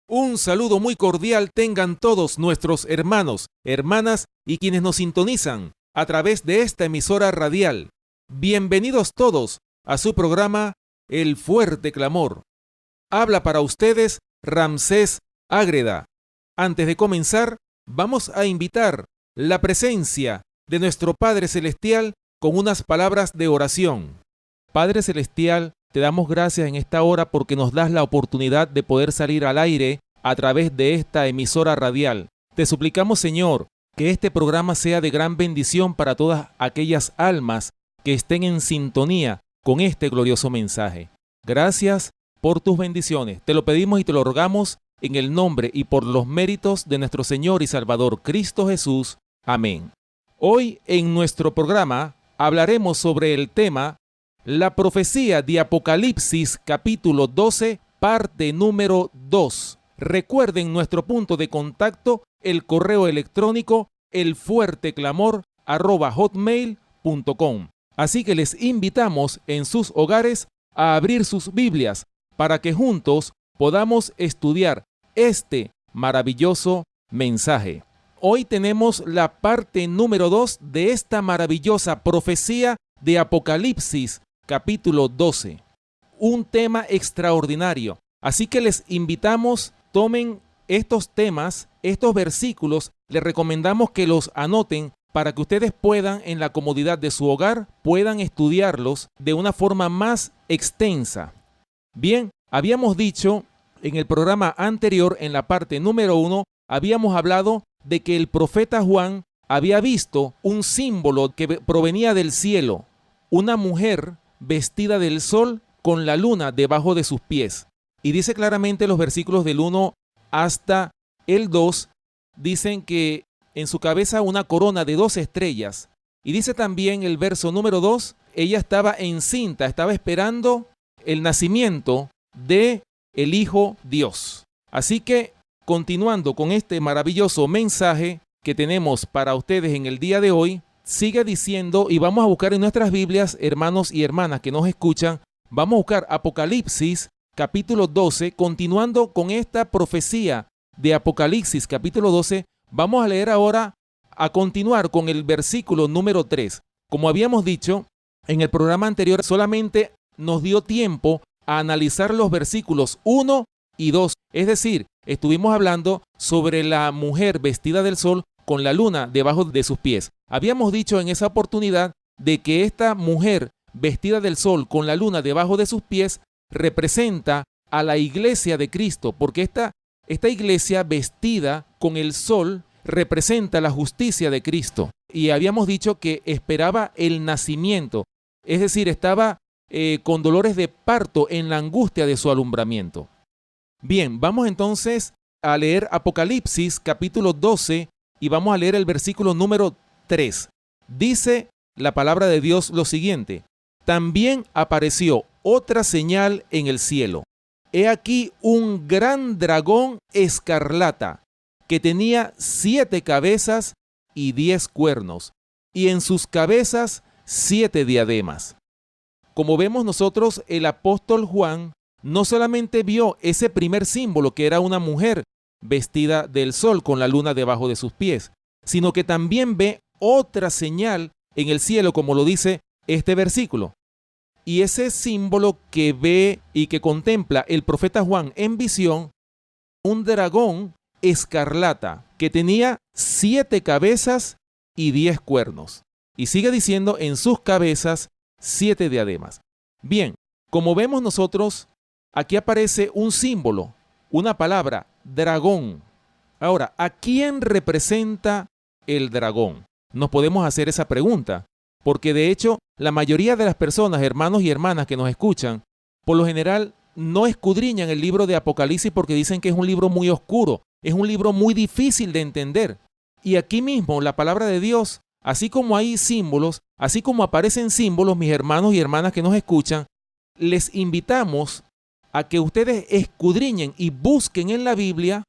Un saludo muy cordial tengan todos nuestros hermanos, hermanas y quienes nos sintonizan a través de esta emisora radial. Bienvenidos todos a su programa El Fuerte Clamor. Habla para ustedes Ramsés Ágreda. Antes de comenzar, vamos a invitar la presencia de nuestro Padre Celestial con unas palabras de oración. Padre Celestial, te damos gracias en esta hora porque nos das la oportunidad de poder salir al aire a través de esta emisora radial. Te suplicamos, Señor, que este programa sea de gran bendición para todas aquellas almas que estén en sintonía con este glorioso mensaje. Gracias por tus bendiciones. Te lo pedimos y te lo rogamos en el nombre y por los méritos de nuestro Señor y Salvador Cristo Jesús. Amén. Hoy en nuestro programa hablaremos sobre el tema la profecía de Apocalipsis capítulo 12, parte número 2. Recuerden nuestro punto de contacto, el correo electrónico elfuerteclamor@hotmail.com. Así que les invitamos en sus hogares a abrir sus Biblias para que juntos podamos estudiar este maravilloso mensaje. Hoy tenemos la parte número 2 de esta maravillosa profecía de Apocalipsis capítulo 12. Un tema extraordinario. Así que les invitamos, tomen estos temas, estos versículos, les recomendamos que los anoten para que ustedes puedan, en la comodidad de su hogar, puedan estudiarlos de una forma más extensa. Bien, habíamos dicho en el programa anterior, en la parte número 1, habíamos hablado de que el profeta Juan había visto un símbolo que provenía del cielo, una mujer vestida del sol con la luna debajo de sus pies. Y dice claramente los versículos del 1 hasta el 2, dicen que en su cabeza una corona de 2 estrellas. Y dice también el verso número 2, ella estaba encinta, estaba esperando el nacimiento de el Hijo Dios. Así que, continuando con este maravilloso mensaje que tenemos para ustedes en el día de hoy, sigue diciendo, y vamos a buscar en nuestras Biblias, hermanos y hermanas que nos escuchan, vamos a buscar Apocalipsis capítulo 12, continuando con esta profecía de Apocalipsis capítulo 12, vamos a leer ahora, a continuar con el versículo número 3. Como habíamos dicho, en el programa anterior solamente nos dio tiempo a analizar los versículos 1 y 2, es decir, estuvimos hablando sobre la mujer vestida del sol con la luna debajo de sus pies. Habíamos dicho en esa oportunidad de que esta mujer vestida del sol con la luna debajo de sus pies representa a la iglesia de Cristo, porque esta iglesia vestida con el sol representa la justicia de Cristo. Y habíamos dicho que esperaba el nacimiento, es decir, estaba con dolores de parto en la angustia de su alumbramiento. Bien, vamos entonces a leer Apocalipsis capítulo 12 y vamos a leer el versículo número 3. Dice la palabra de Dios lo siguiente: también apareció otra señal en el cielo. He aquí un gran dragón escarlata que tenía 7 cabezas y 10 cuernos, y en sus cabezas 7 diademas. Como vemos nosotros, el apóstol Juan no solamente vio ese primer símbolo, que era una mujer vestida del sol con la luna debajo de sus pies, sino que también ve otra señal en el cielo, como lo dice este versículo. Y ese símbolo que ve y que contempla el profeta Juan en visión, un dragón escarlata que tenía 7 cabezas y 10 cuernos. Y sigue diciendo, en sus cabezas 7 diademas. Bien, como vemos nosotros, aquí aparece un símbolo, una palabra, dragón. Ahora, ¿a quién representa el dragón? Nos podemos hacer esa pregunta, porque de hecho la mayoría de las personas, hermanos y hermanas que nos escuchan, por lo general no escudriñan el libro de Apocalipsis porque dicen que es un libro muy oscuro, es un libro muy difícil de entender. Y aquí mismo la palabra de Dios, así como hay símbolos, así como aparecen símbolos, mis hermanos y hermanas que nos escuchan, les invitamos a que ustedes escudriñen y busquen en la Biblia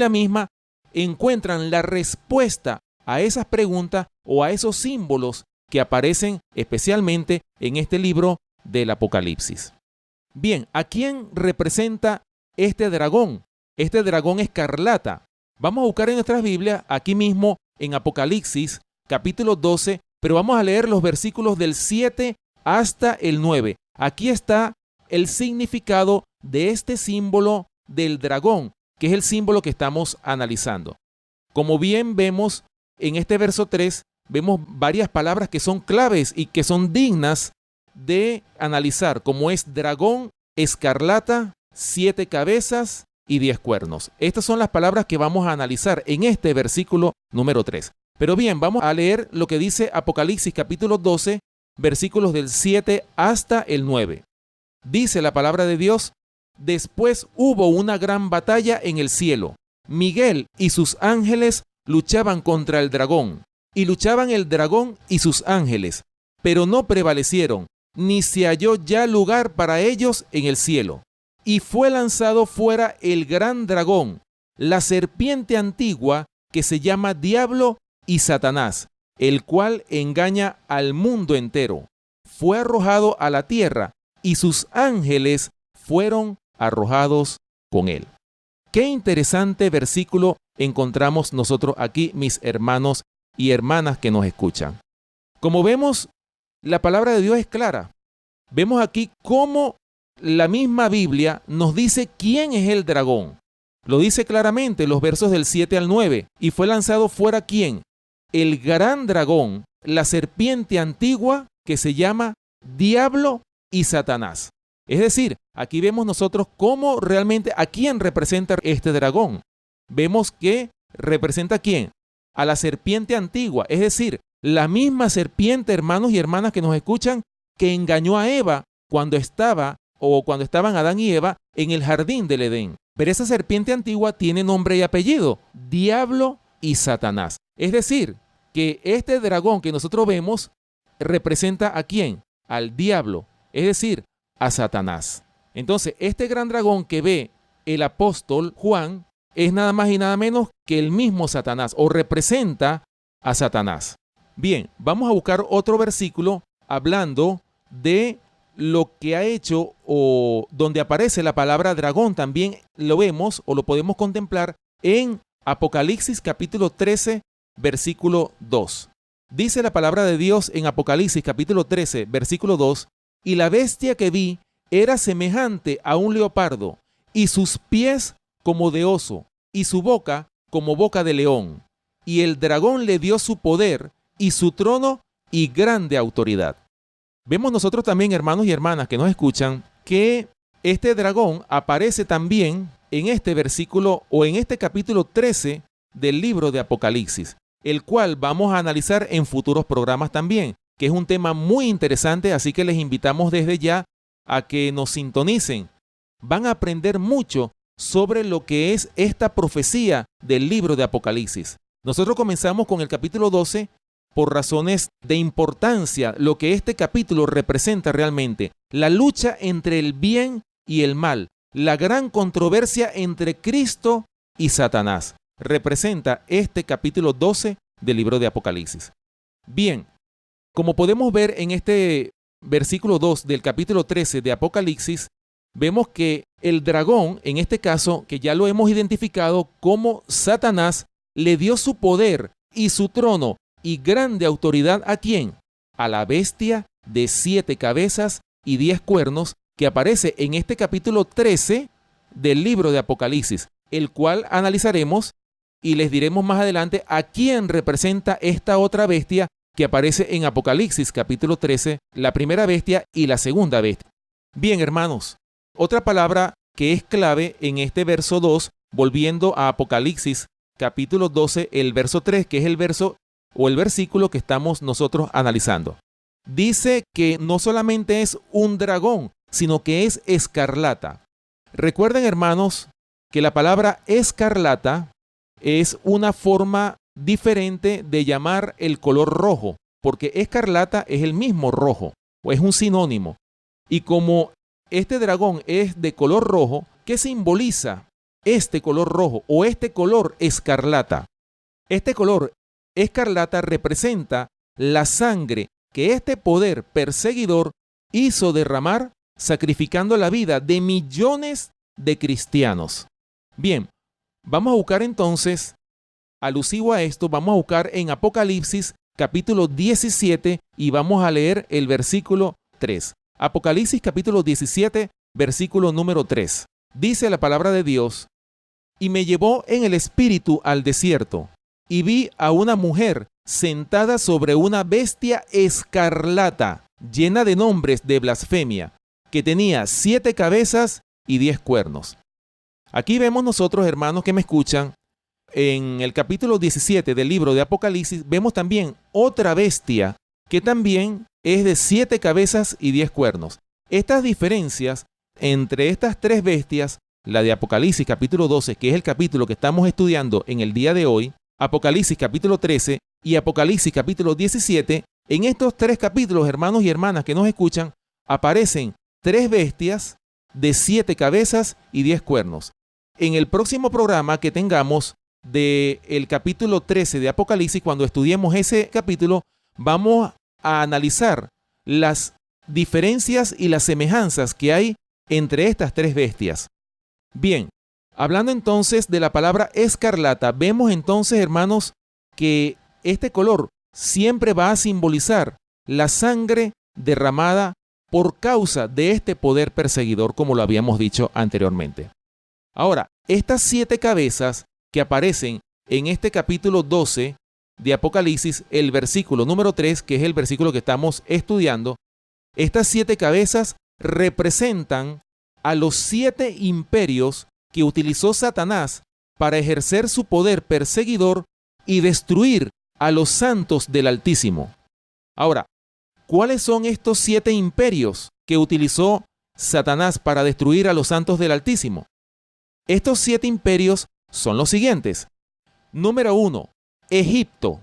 misma, encuentran la respuesta a esas preguntas o a esos símbolos que aparecen especialmente en este libro del Apocalipsis. Bien, ¿a quién representa este dragón? este dragón escarlata. Vamos a buscar en nuestras Biblias, aquí mismo en Apocalipsis, capítulo 12, pero vamos a leer los versículos del 7 hasta el 9. Aquí está el significado de este símbolo del dragón, que es el símbolo que estamos analizando. Como bien vemos en este verso 3, vemos varias palabras que son claves y que son dignas de analizar, como es dragón, escarlata, 7 cabezas y 10 cuernos. Estas son las palabras que vamos a analizar en este versículo número 3. Pero bien, vamos a leer lo que dice Apocalipsis capítulo 12, versículos del 7 hasta el 9. Dice la palabra de Dios: después hubo una gran batalla en el cielo. Miguel y sus ángeles luchaban contra el dragón, y luchaban el dragón y sus ángeles, pero no prevalecieron, ni se halló ya lugar para ellos en el cielo. Y fue lanzado fuera el gran dragón, la serpiente antigua, que se llama Diablo y Satanás, el cual engaña al mundo entero. Fue arrojado a la tierra, y sus ángeles fueron arrojados con él. Qué interesante versículo encontramos nosotros aquí, mis hermanos y hermanas que nos escuchan. Como vemos, la palabra de Dios es clara. Vemos aquí cómo la misma Biblia nos dice quién es el dragón. Lo dice claramente los versos del 7 al 9. Y fue lanzado fuera ¿quién? El gran dragón, la serpiente antigua, que se llama Diablo y Satanás. Es decir, aquí vemos nosotros cómo realmente a quién representa este dragón. Vemos que representa a quién, a la serpiente antigua, es decir, la misma serpiente, hermanos y hermanas que nos escuchan, que engañó a Eva cuando estaban Adán y Eva en el jardín del Edén. Pero esa serpiente antigua tiene nombre y apellido: Diablo y Satanás. Es decir, que este dragón que nosotros vemos representa a quién, al diablo, es decir, a Satanás. Entonces, este gran dragón que ve el apóstol Juan es nada más y nada menos que el mismo Satanás, o representa a Satanás. Bien, vamos a buscar otro versículo hablando de lo que ha hecho, o donde aparece la palabra dragón. También lo vemos o lo podemos contemplar en Apocalipsis capítulo 13, versículo 2. Dice la palabra de Dios en Apocalipsis capítulo 13, versículo 2: y la bestia que vi era semejante a un leopardo, y sus pies como de oso, y su boca como boca de león. Y el dragón le dio su poder, y su trono, y grande autoridad. Vemos nosotros también, hermanos y hermanas que nos escuchan, que este dragón aparece también en este versículo, o en este capítulo 13 del libro de Apocalipsis, el cual vamos a analizar en futuros programas también, que es un tema muy interesante, así que les invitamos desde ya a que nos sintonicen. Van a aprender mucho sobre lo que es esta profecía del libro de Apocalipsis. Nosotros comenzamos con el capítulo 12 por razones de importancia, lo que este capítulo representa realmente: la lucha entre el bien y el mal, la gran controversia entre Cristo y Satanás. Representa este capítulo 12 del libro de Apocalipsis. Bien, como podemos ver en este versículo 2 del capítulo 13 de Apocalipsis, vemos que el dragón, en este caso, que ya lo hemos identificado como Satanás, le dio su poder y su trono y grande autoridad ¿a quién? A la bestia de 7 cabezas y 10 cuernos, que aparece en este capítulo 13 del libro de Apocalipsis, el cual analizaremos y les diremos más adelante a quién representa esta otra bestia que aparece en Apocalipsis capítulo 13, la primera bestia y la segunda bestia. Bien, hermanos, otra palabra que es clave en este verso 2, volviendo a Apocalipsis capítulo 12, el verso 3, que es el verso o el versículo que estamos nosotros analizando. Dice que no solamente es un dragón, sino que es escarlata. Recuerden, hermanos, que la palabra escarlata es una forma diferente de llamar el color rojo, porque escarlata es el mismo rojo, o es un sinónimo. Y como este dragón es de color rojo, ¿qué simboliza este color rojo o este color escarlata? Este color escarlata representa la sangre que este poder perseguidor hizo derramar, sacrificando la vida de millones de cristianos. Bien, vamos a buscar entonces, alusivo a esto, vamos a buscar en Apocalipsis capítulo 17 y vamos a leer el versículo 3. Apocalipsis capítulo 17, versículo número 3. Dice la palabra de Dios: y me llevó en el espíritu al desierto, y vi a una mujer sentada sobre una bestia escarlata, llena de nombres de blasfemia, que tenía 7 cabezas y 10 cuernos. Aquí vemos nosotros, hermanos que me escuchan, en el capítulo 17 del libro de Apocalipsis, vemos también otra bestia que también es de 7 cabezas y 10 cuernos. Estas diferencias entre estas 3 bestias, la de Apocalipsis capítulo 12, que es el capítulo que estamos estudiando en el día de hoy, Apocalipsis capítulo 13 y Apocalipsis capítulo 17, en estos 3 capítulos, hermanos y hermanas que nos escuchan, aparecen 3 bestias de 7 cabezas y 10 cuernos. En el próximo programa que tengamos del capítulo 13 de Apocalipsis, cuando estudiemos ese capítulo, vamos a analizar las diferencias y las semejanzas que hay entre estas 3 bestias. Bien, hablando entonces de la palabra escarlata, vemos entonces, hermanos, que este color siempre va a simbolizar la sangre derramada por causa de este poder perseguidor, como lo habíamos dicho anteriormente. Ahora, estas 7 cabezas que aparecen en este capítulo 12 de Apocalipsis, el versículo número 3, que es el versículo que estamos estudiando, estas 7 cabezas representan a los 7 imperios que utilizó Satanás para ejercer su poder perseguidor y destruir a los santos del Altísimo. Ahora, ¿cuáles son estos 7 imperios que utilizó Satanás para destruir a los santos del Altísimo? Estos 7 imperios son los siguientes. Número 1, Egipto.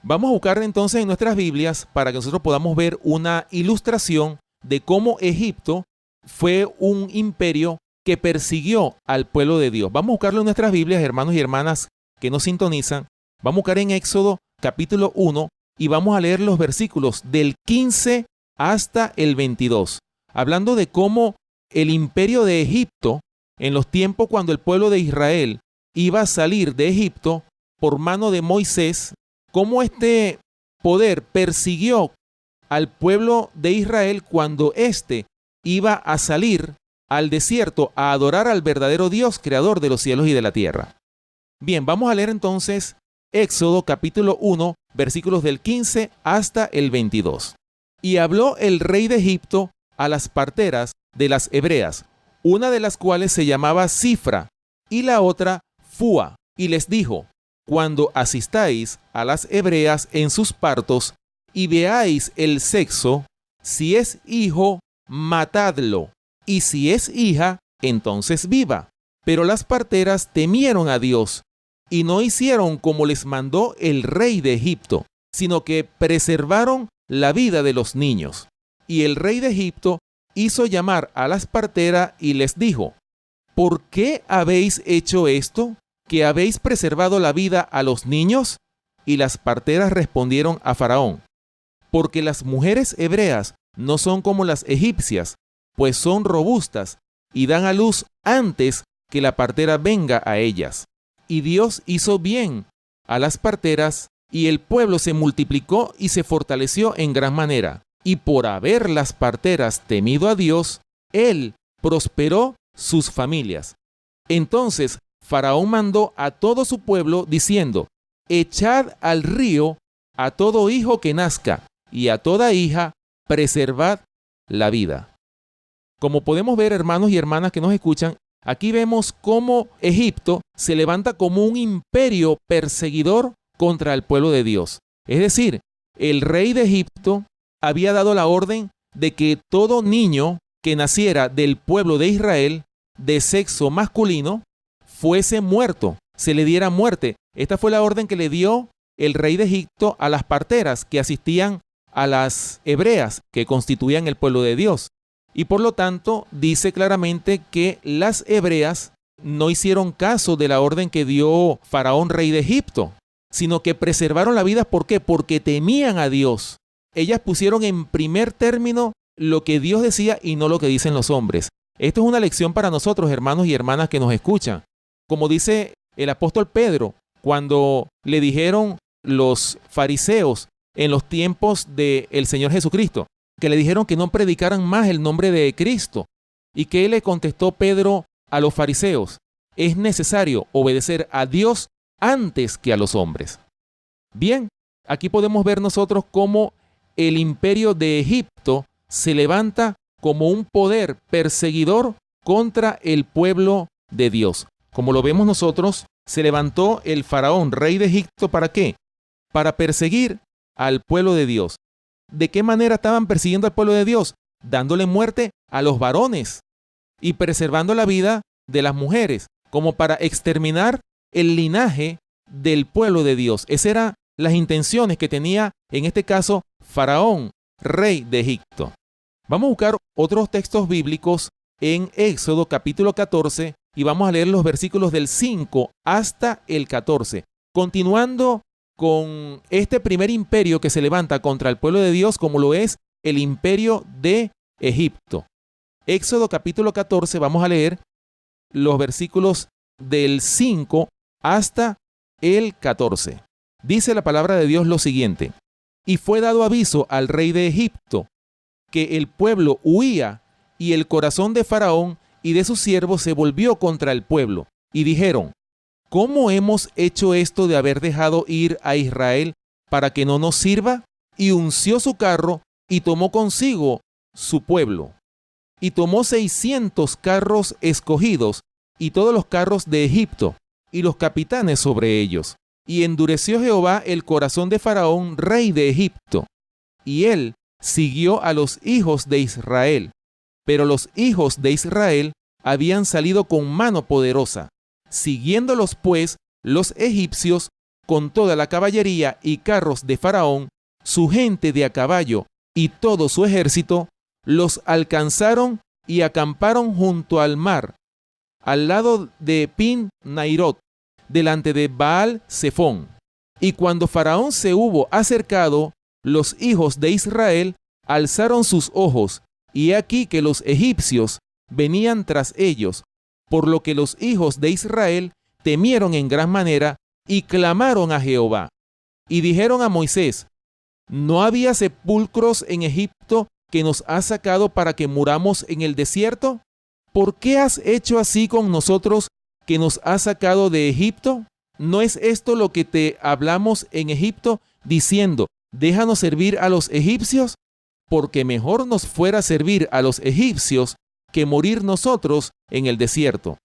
Vamos a buscar entonces en nuestras Biblias para que nosotros podamos ver una ilustración de cómo Egipto fue un imperio que persiguió al pueblo de Dios. Vamos a buscarlo en nuestras Biblias, hermanos y hermanas que nos sintonizan. Vamos a buscar en Éxodo capítulo 1 y vamos a leer los versículos del 15 hasta el 22, hablando de cómo el imperio de Egipto, en los tiempos cuando el pueblo de Israel iba a salir de Egipto por mano de Moisés, cómo este poder persiguió al pueblo de Israel cuando éste iba a salir al desierto a adorar al verdadero Dios, creador de los cielos y de la tierra. Bien, vamos a leer entonces Éxodo capítulo 1, versículos del 15 hasta el 22. Y habló el rey de Egipto a las parteras de las hebreas, una de las cuales se llamaba Cifra y la otra Fua, y les dijo: cuando asistáis a las hebreas en sus partos y veáis el sexo, si es hijo, matadlo, y si es hija, entonces viva. Pero las parteras temieron a Dios y no hicieron como les mandó el rey de Egipto, sino que preservaron la vida de los niños. Y el rey de Egipto hizo llamar a las parteras y les dijo: ¿por qué habéis hecho esto, que habéis preservado la vida a los niños? Y las parteras respondieron a Faraón: porque las mujeres hebreas no son como las egipcias, pues son robustas y dan a luz antes que la partera venga a ellas. Y Dios hizo bien a las parteras, y el pueblo se multiplicó y se fortaleció en gran manera. Y por haber las parteras temido a Dios, Él prosperó sus familias. Entonces Faraón mandó a todo su pueblo diciendo: echad al río a todo hijo que nazca, y a toda hija preservad la vida. Como podemos ver, hermanos y hermanas que nos escuchan, aquí vemos cómo Egipto se levanta como un imperio perseguidor contra el pueblo de Dios. Es decir, el rey de Egipto había dado la orden de que todo niño que naciera del pueblo de Israel de sexo masculino fuese muerto, se le diera muerte. Esta fue la orden que le dio el rey de Egipto a las parteras que asistían a las hebreas que constituían el pueblo de Dios. Y por lo tanto dice claramente que las hebreas no hicieron caso de la orden que dio Faraón, rey de Egipto, sino que preservaron la vida. ¿Por qué? Porque temían a Dios. Ellas pusieron en primer término lo que Dios decía y no lo que dicen los hombres. Esto es una lección para nosotros, hermanos y hermanas que nos escuchan. como dice el apóstol Pedro, cuando le dijeron los fariseos en los tiempos del Señor Jesucristo, que le dijeron que no predicaran más el nombre de Cristo. ¿Y qué le contestó Pedro a los fariseos? Es necesario obedecer a Dios antes que a los hombres. Bien, aquí podemos ver nosotros cómo el imperio de Egipto se levanta como un poder perseguidor contra el pueblo de Dios. Como lo vemos nosotros, se levantó el faraón, rey de Egipto, ¿para qué? Para perseguir al pueblo de Dios. ¿De qué manera estaban persiguiendo al pueblo de Dios? Dándole muerte a los varones y preservando la vida de las mujeres, como para exterminar el linaje del pueblo de Dios. Esas eran las intenciones que tenía, en este caso, Faraón, rey de Egipto. Vamos a buscar otros textos bíblicos en Éxodo capítulo 14 y vamos a leer los versículos del 5 hasta el 14. Continuando con este primer imperio que se levanta contra el pueblo de Dios, como lo es el imperio de Egipto. Éxodo capítulo 14, vamos a leer los versículos del 5 hasta el 14. Dice la palabra de Dios lo siguiente: y fue dado aviso al rey de Egipto que el pueblo huía, y el corazón de Faraón y de sus siervos se volvió contra el pueblo, y dijeron: ¿cómo hemos hecho esto de haber dejado ir a Israel para que no nos sirva? Y unció su carro y tomó consigo su pueblo. Y tomó 600 carros escogidos y todos los carros de Egipto y los capitanes sobre ellos. Y endureció Jehová el corazón de Faraón, rey de Egipto, y él siguió a los hijos de Israel. Pero los hijos de Israel habían salido con mano poderosa. Siguiéndolos pues los egipcios con toda la caballería y carros de Faraón, su gente de a caballo y todo su ejército, los alcanzaron y acamparon junto al mar, al lado de Pin-Nairot, delante de Baal-Zephón. Y cuando Faraón se hubo acercado, los hijos de Israel alzaron sus ojos, y he aquí que los egipcios venían tras ellos, por lo que los hijos de Israel temieron en gran manera y clamaron a Jehová. Y dijeron a Moisés: ¿no había sepulcros en Egipto que nos has sacado para que muramos en el desierto? ¿Por qué has hecho así con nosotros que nos has sacado de Egipto? ¿No es esto lo que te hablamos en Egipto, diciendo: déjanos servir a los egipcios? Porque mejor nos fuera servir a los egipcios que morir nosotros en el desierto.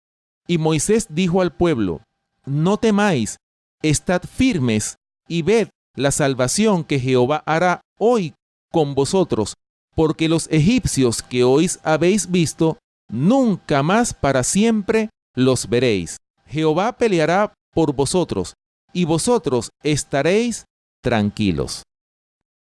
Y Moisés dijo al pueblo: no temáis, estad firmes y ved la salvación que Jehová hará hoy con vosotros, porque los egipcios que hoy habéis visto, nunca más para siempre los veréis. Jehová peleará por vosotros, y vosotros estaréis tranquilos.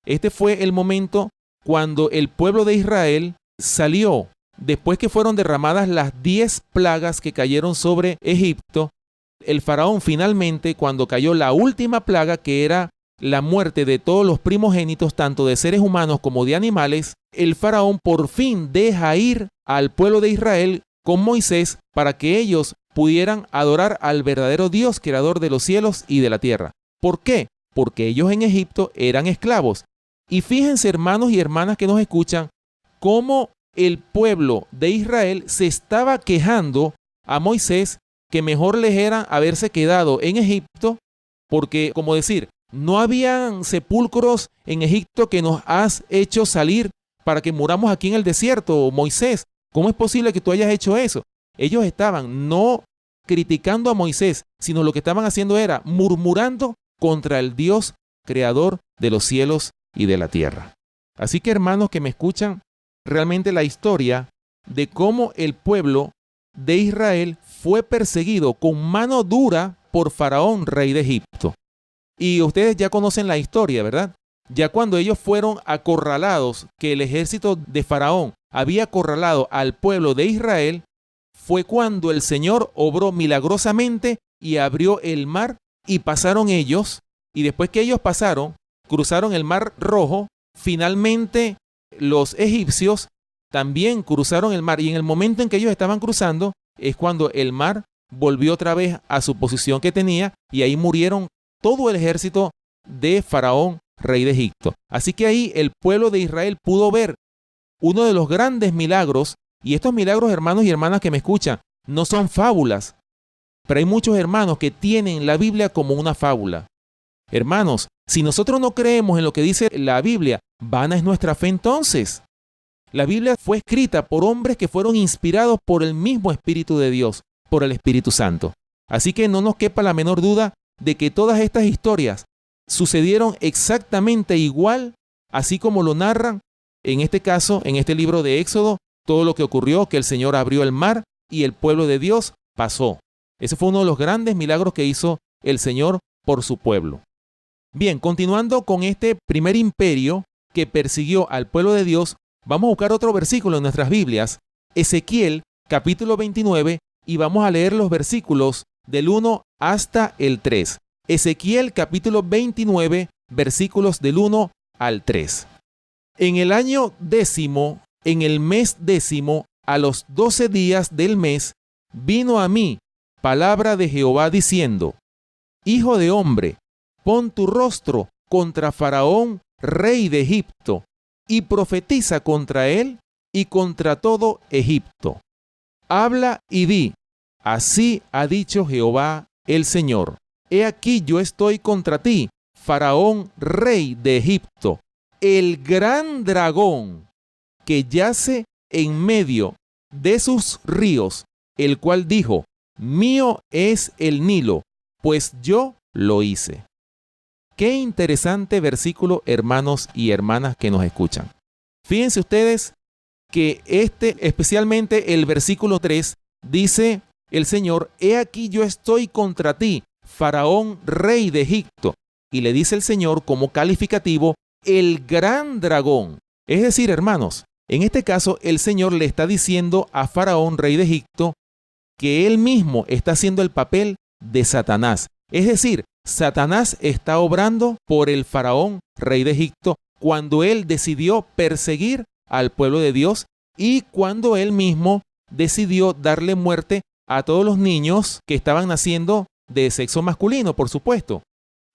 Este fue el momento cuando el pueblo de Israel salió, después que fueron derramadas las 10 plagas que cayeron sobre Egipto. El faraón finalmente, cuando cayó la última plaga, que era la muerte de todos los primogénitos, tanto de seres humanos como de animales, el faraón por fin deja ir al pueblo de Israel con Moisés para que ellos pudieran adorar al verdadero Dios, creador de los cielos y de la tierra. ¿Por qué? Porque ellos en Egipto eran esclavos. Y fíjense, hermanos y hermanas que nos escuchan, cómo el pueblo de Israel se estaba quejando a Moisés que mejor les era haberse quedado en Egipto, porque, como decir, no habían sepulcros en Egipto que nos has hecho salir para que muramos aquí en el desierto, Moisés. ¿Cómo es posible que tú hayas hecho eso? Ellos estaban no criticando a Moisés, sino lo que estaban haciendo era murmurando contra el Dios creador de los cielos y de la tierra. Así que, hermanos que me escuchan, realmente la historia de cómo el pueblo de Israel fue perseguido con mano dura por Faraón, rey de Egipto. Y ustedes ya conocen la historia, ¿verdad? Ya cuando ellos fueron acorralados, que el ejército de Faraón había acorralado al pueblo de Israel, fue cuando el Señor obró milagrosamente y abrió el mar y pasaron ellos. Y después que ellos pasaron, cruzaron el mar Rojo, finalmente los egipcios también cruzaron el mar, y en el momento en que ellos estaban cruzando es cuando el mar volvió otra vez a su posición que tenía y ahí murieron todo el ejército de Faraón, rey de Egipto. Así que ahí el pueblo de Israel pudo ver uno de los grandes milagros, y estos milagros, hermanos y hermanas que me escuchan, no son fábulas, pero hay muchos hermanos que tienen la Biblia como una fábula. Hermanos, si nosotros no creemos en lo que dice la Biblia, vana es nuestra fe entonces. La Biblia fue escrita por hombres que fueron inspirados por el mismo Espíritu de Dios, por el Espíritu Santo. Así que no nos quepa la menor duda de que todas estas historias sucedieron exactamente igual, así como lo narran, en este caso, en este libro de Éxodo, todo lo que ocurrió, que el Señor abrió el mar y el pueblo de Dios pasó. Ese fue uno de los grandes milagros que hizo el Señor por su pueblo. Bien, continuando con este primer imperio que persiguió al pueblo de Dios, vamos a buscar otro versículo en nuestras Biblias, Ezequiel capítulo 29, y vamos a leer los versículos del 1 hasta el 3. Ezequiel capítulo 29, versículos del 1 al 3. En el año 10, en el mes 10, a los 12 días del mes, vino a mí palabra de Jehová diciendo: Hijo de hombre, pon tu rostro contra Faraón, rey de Egipto, y profetiza contra él y contra todo Egipto. Habla y di: así ha dicho Jehová el Señor. He aquí yo estoy contra ti, Faraón, rey de Egipto, el gran dragón que yace en medio de sus ríos, el cual dijo: mío es el Nilo, pues yo lo hice. Qué interesante versículo, hermanos y hermanas que nos escuchan. Fíjense ustedes que especialmente el versículo 3, dice el Señor: he aquí yo estoy contra ti, Faraón, rey de Egipto. Y le dice el Señor como calificativo: el gran dragón. Es decir, hermanos, en este caso el Señor le está diciendo a Faraón, rey de Egipto, que él mismo está haciendo el papel de Satanás. Es decir, Satanás está obrando por el Faraón, rey de Egipto, cuando él decidió perseguir al pueblo de Dios y cuando él mismo decidió darle muerte a todos los niños que estaban naciendo de sexo masculino, por supuesto.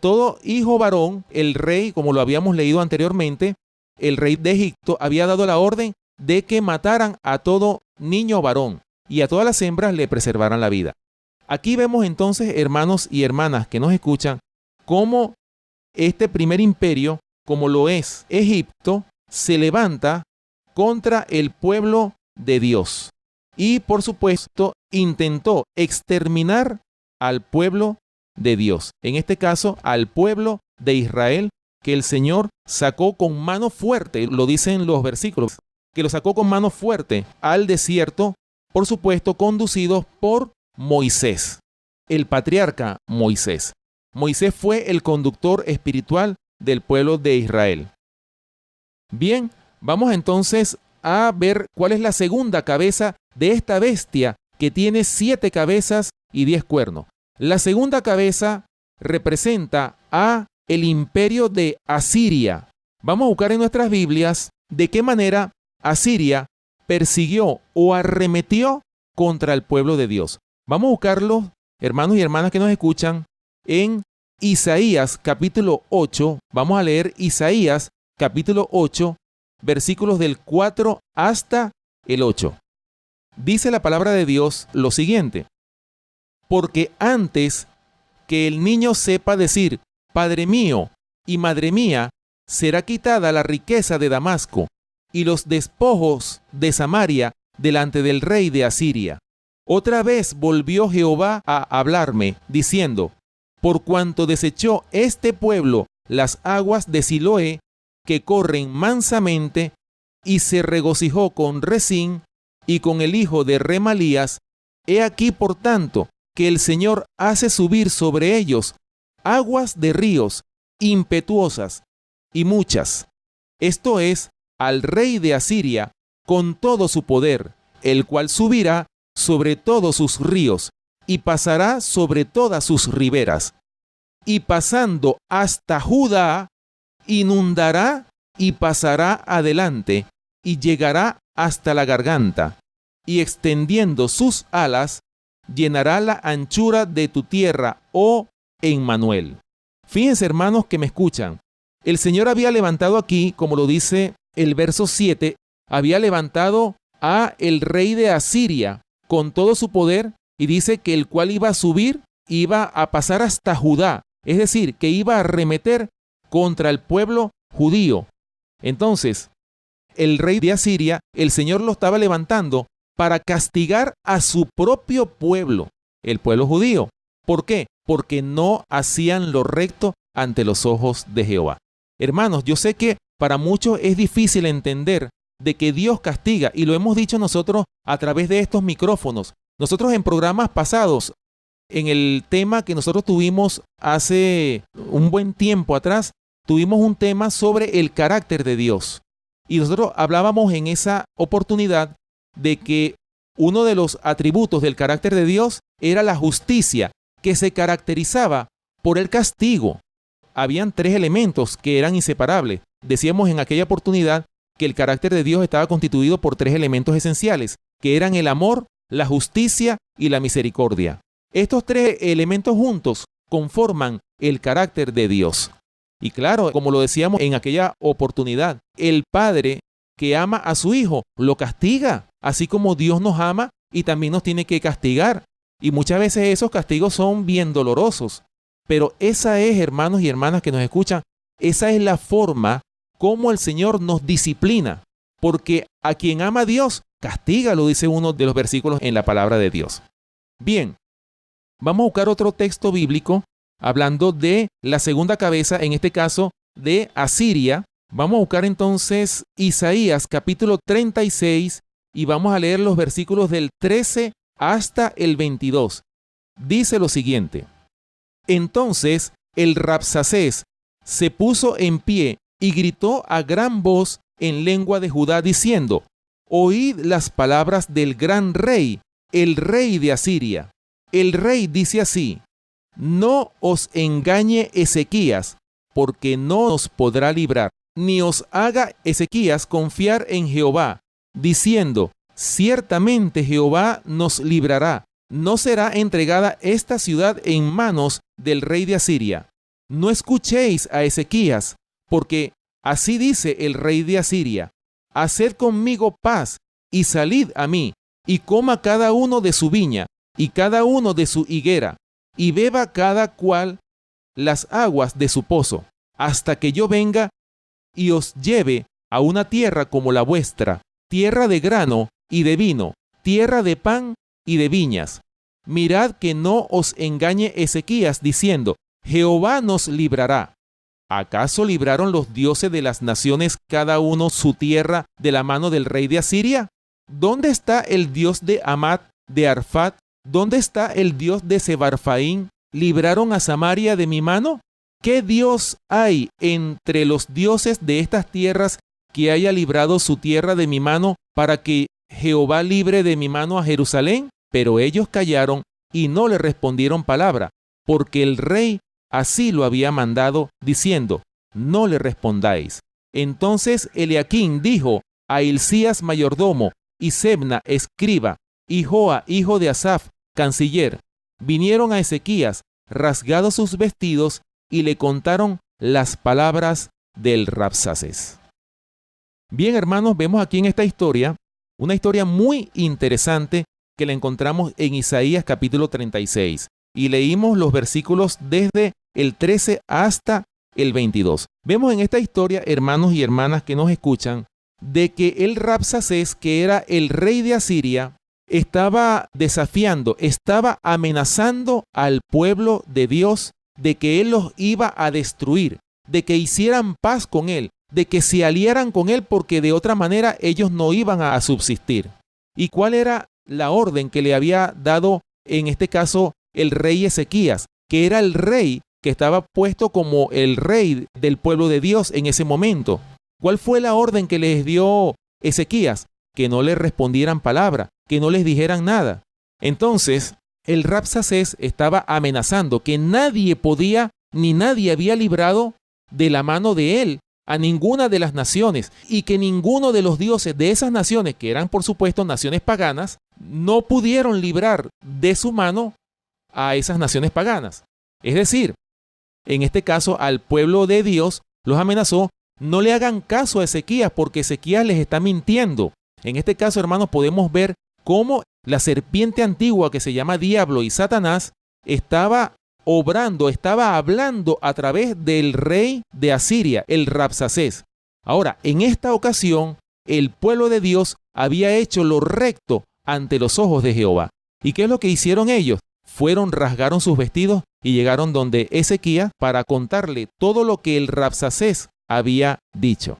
Todo hijo varón, el rey, como lo habíamos leído anteriormente, el rey de Egipto había dado la orden de que mataran a todo niño varón y a todas las hembras le preservaran la vida. Aquí vemos entonces, hermanos y hermanas que nos escuchan, cómo este primer imperio, como lo es Egipto, se levanta contra el pueblo de Dios. Y por supuesto, intentó exterminar al pueblo de Dios. En este caso, al pueblo de Israel, que el Señor sacó con mano fuerte, lo dicen los versículos, que lo sacó con mano fuerte al desierto, por supuesto, conducidos por Moisés, el patriarca Moisés. Moisés fue el conductor espiritual del pueblo de Israel. Bien, vamos entonces a ver cuál es la segunda cabeza de esta bestia que tiene 7 cabezas y 10 cuernos. La segunda cabeza representa a el imperio de Asiria. Vamos a buscar en nuestras Biblias de qué manera Asiria persiguió o arremetió contra el pueblo de Dios. Vamos a buscarlo, hermanos y hermanas que nos escuchan, en Isaías capítulo 8. Vamos a leer Isaías capítulo 8, versículos del 4 hasta el 8. Dice la palabra de Dios lo siguiente: porque antes que el niño sepa decir Padre mío y Madre mía, será quitada la riqueza de Damasco y los despojos de Samaria delante del rey de Asiria. Otra vez volvió Jehová a hablarme, diciendo: por cuanto desechó este pueblo las aguas de Siloé, que corren mansamente, y se regocijó con Rezín y con el hijo de Remalías, he aquí por tanto que el Señor hace subir sobre ellos aguas de ríos impetuosas y muchas. Esto es, al rey de Asiria con todo su poder, el cual subirá sobre todos sus ríos y pasará sobre todas sus riberas. Y pasando hasta Judá, inundará y pasará adelante y llegará hasta la garganta, y extendiendo sus alas, llenará la anchura de tu tierra, oh Emmanuel. Fíjense, hermanos que me escuchan, el Señor había levantado aquí, como lo dice el verso 7, había levantado a el rey de Asiria con todo su poder, y dice que el cual iba a subir, iba a pasar hasta Judá, es decir, que iba a arremeter contra el pueblo judío. Entonces, el rey de Asiria, el Señor lo estaba levantando para castigar a su propio pueblo, el pueblo judío. ¿Por qué? Porque no hacían lo recto ante los ojos de Jehová. Hermanos, yo sé que para muchos es difícil entender de que Dios castiga, y lo hemos dicho nosotros a través de estos micrófonos. Nosotros en programas pasados, en el tema que nosotros tuvimos hace un buen tiempo atrás, tuvimos un tema sobre el carácter de Dios. Y nosotros hablábamos en esa oportunidad de que uno de los atributos del carácter de Dios era la justicia, que se caracterizaba por el castigo. Habían 3 elementos que eran inseparables. Decíamos en aquella oportunidad que el carácter de Dios estaba constituido por 3 elementos esenciales, que eran el amor, la justicia y la misericordia. Estos 3 elementos juntos conforman el carácter de Dios. Y claro, como lo decíamos en aquella oportunidad, el padre que ama a su hijo lo castiga, así como Dios nos ama y también nos tiene que castigar. Y muchas veces esos castigos son bien dolorosos. Pero esa es, hermanos y hermanas que nos escuchan, esa es la forma como el Señor nos disciplina. Porque a quien ama a Dios, castiga, lo dice uno de los versículos en la palabra de Dios. Bien, vamos a buscar otro texto bíblico hablando de la segunda cabeza, en este caso de Asiria. Vamos a buscar entonces Isaías capítulo 36 y vamos a leer los versículos del 13 hasta el 22. Dice lo siguiente: Entonces el Rabsacés se puso en pie y gritó a gran voz en lengua de Judá diciendo: Oíd las palabras del gran rey, el rey de Asiria. El rey dice así: No os engañe Ezequías, porque no os podrá librar, ni os haga Ezequías confiar en Jehová, diciendo: Ciertamente Jehová nos librará, no será entregada esta ciudad en manos del rey de Asiria. No escuchéis a Ezequías, porque así dice el rey de Asiria: Haced conmigo paz, y salid a mí, y coma cada uno de su viña, y cada uno de su higuera, y beba cada cual las aguas de su pozo, hasta que yo venga y os lleve a una tierra como la vuestra, tierra de grano y de vino, tierra de pan y de viñas. Mirad que no os engañe Ezequías diciendo: Jehová nos librará. ¿Acaso libraron los dioses de las naciones cada uno su tierra de la mano del rey de Asiria? ¿Dónde está el Dios de Amat, de Arfat? ¿Dónde está el Dios de Sebarfaín? ¿Libraron a Samaria de mi mano? ¿Qué Dios hay entre los dioses de estas tierras que haya librado su tierra de mi mano para que Jehová libre de mi mano a Jerusalén? Pero ellos callaron y no le respondieron palabra, porque el rey así lo había mandado, diciendo: No le respondáis. Entonces Eliaquín dijo a Hilcías mayordomo, y Sebna escriba, y Joa hijo de Asaf, canciller, vinieron a Ezequías, rasgados sus vestidos, y le contaron las palabras del Rabsacés. Bien, hermanos, vemos aquí en esta historia, una historia muy interesante que la encontramos en Isaías capítulo 36. Y leímos los versículos desde el 13 hasta el 22. Vemos en esta historia, hermanos y hermanas que nos escuchan, de que el Rabsacés, que era el rey de Asiria, estaba desafiando, estaba amenazando al pueblo de Dios de que él los iba a destruir, de que hicieran paz con él, de que se aliaran con él porque de otra manera ellos no iban a subsistir. ¿Y cuál era la orden que le había dado en este caso el rey Ezequías, que era el rey que estaba puesto como el rey del pueblo de Dios en ese momento? ¿Cuál fue la orden que les dio Ezequías? Que no le respondieran palabra, que no les dijeran nada. Entonces, el Rabsacés estaba amenazando que nadie podía ni nadie había librado de la mano de él a ninguna de las naciones, y que ninguno de los dioses de esas naciones, que eran por supuesto naciones paganas, no pudieron librar de su mano a esas naciones paganas. Es decir, en este caso al pueblo de Dios los amenazó: no le hagan caso a Ezequías porque Ezequías les está mintiendo. En este caso, hermanos, podemos ver cómo la serpiente antigua que se llama Diablo y Satanás estaba obrando, estaba hablando a través del rey de Asiria, el Rabsacés. Ahora, en esta ocasión, el pueblo de Dios había hecho lo recto ante los ojos de Jehová. ¿Y qué es lo que hicieron ellos? Rasgaron sus vestidos y llegaron donde Ezequías para contarle todo lo que el Rabsacés había dicho.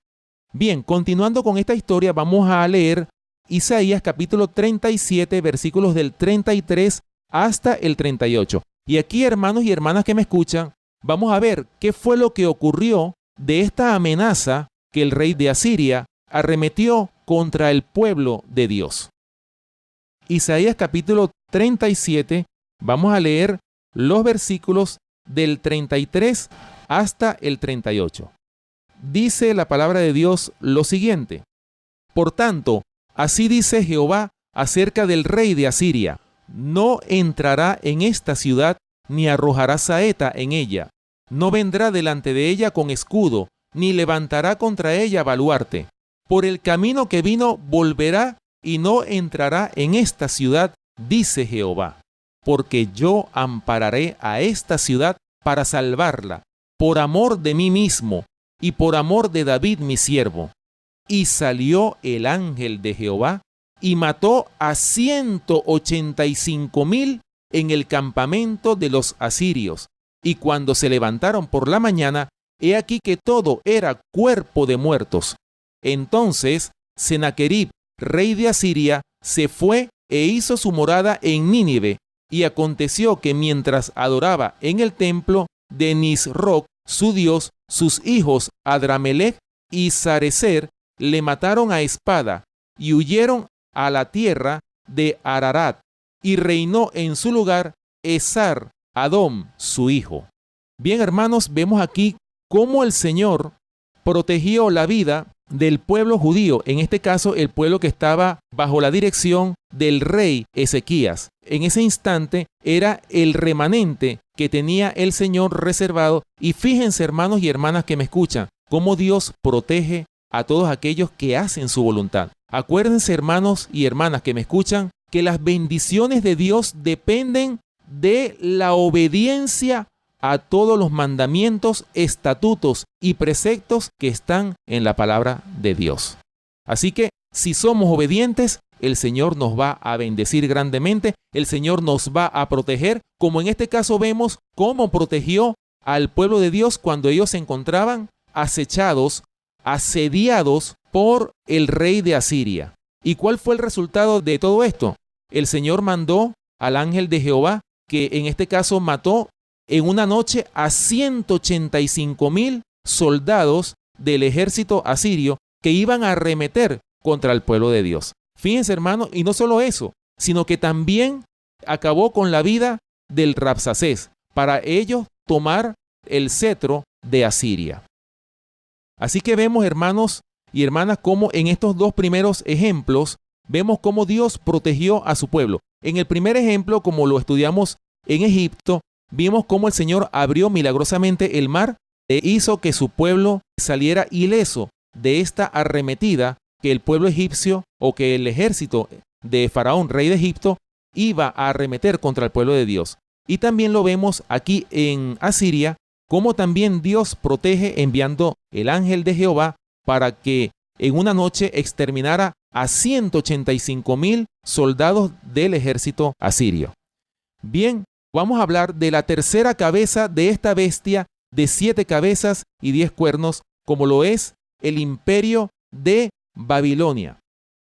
Bien, continuando con esta historia, vamos a leer Isaías capítulo 37, versículos del 33 hasta el 38. Y aquí, hermanos y hermanas que me escuchan, vamos a ver qué fue lo que ocurrió de esta amenaza que el rey de Asiria arremetió contra el pueblo de Dios. Isaías capítulo 37, vamos a leer los versículos del 33 hasta el 38. Dice la palabra de Dios lo siguiente: Por tanto, así dice Jehová acerca del rey de Asiria: no entrará en esta ciudad, ni arrojará saeta en ella. No vendrá delante de ella con escudo, ni levantará contra ella baluarte. Por el camino que vino volverá, y no entrará en esta ciudad, dice Jehová. Porque yo ampararé a esta ciudad para salvarla, por amor de mí mismo, y por amor de David mi siervo. Y salió el ángel de Jehová, y mató a 185,000 en el campamento de los asirios. Y cuando se levantaron por la mañana, he aquí que todo era cuerpo de muertos. Entonces Sennacherib, rey de Asiria, se fue e hizo su morada en Nínive. Y aconteció que mientras adoraba en el templo de Nisroc, su dios, sus hijos Adramelech y Sarecer le mataron a espada y huyeron a la tierra de Ararat, y reinó en su lugar Esar Adom, su hijo. Bien, hermanos, vemos aquí cómo el Señor protegió la vida del pueblo judío, en este caso el pueblo que estaba bajo la dirección del rey Ezequías. En ese instante era el remanente que tenía el Señor reservado. Y fíjense, hermanos y hermanas que me escuchan, cómo Dios protege a todos aquellos que hacen su voluntad. Acuérdense, hermanos y hermanas que me escuchan, que las bendiciones de Dios dependen de la obediencia a todos los mandamientos, estatutos y preceptos que están en la palabra de Dios. Así que si somos obedientes, el Señor nos va a bendecir grandemente, el Señor nos va a proteger, como en este caso vemos cómo protegió al pueblo de Dios cuando ellos se encontraban acechados, asediados por el rey de Asiria. ¿Y cuál fue el resultado de todo esto? El Señor mandó al ángel de Jehová, que en este caso mató en una noche a 185,000 soldados del ejército asirio que iban a arremeter contra el pueblo de Dios. Fíjense, hermanos, y no solo eso, sino que también acabó con la vida del Rabsacés para ellos tomar el cetro de Asiria. Así que vemos, hermanos y hermanas, cómo en estos dos primeros ejemplos vemos cómo Dios protegió a su pueblo. En el primer ejemplo, como lo estudiamos en Egipto, vimos cómo el Señor abrió milagrosamente el mar e hizo que su pueblo saliera ileso de esta arremetida que el pueblo egipcio o que el ejército de Faraón, rey de Egipto, iba a arremeter contra el pueblo de Dios. Y también lo vemos aquí en Asiria, cómo también Dios protege enviando el ángel de Jehová para que en una noche exterminara a 185,000 soldados del ejército asirio. Bien, vamos a hablar de la tercera cabeza de esta bestia de 7 cabezas y 10 cuernos, como lo es el imperio de Babilonia.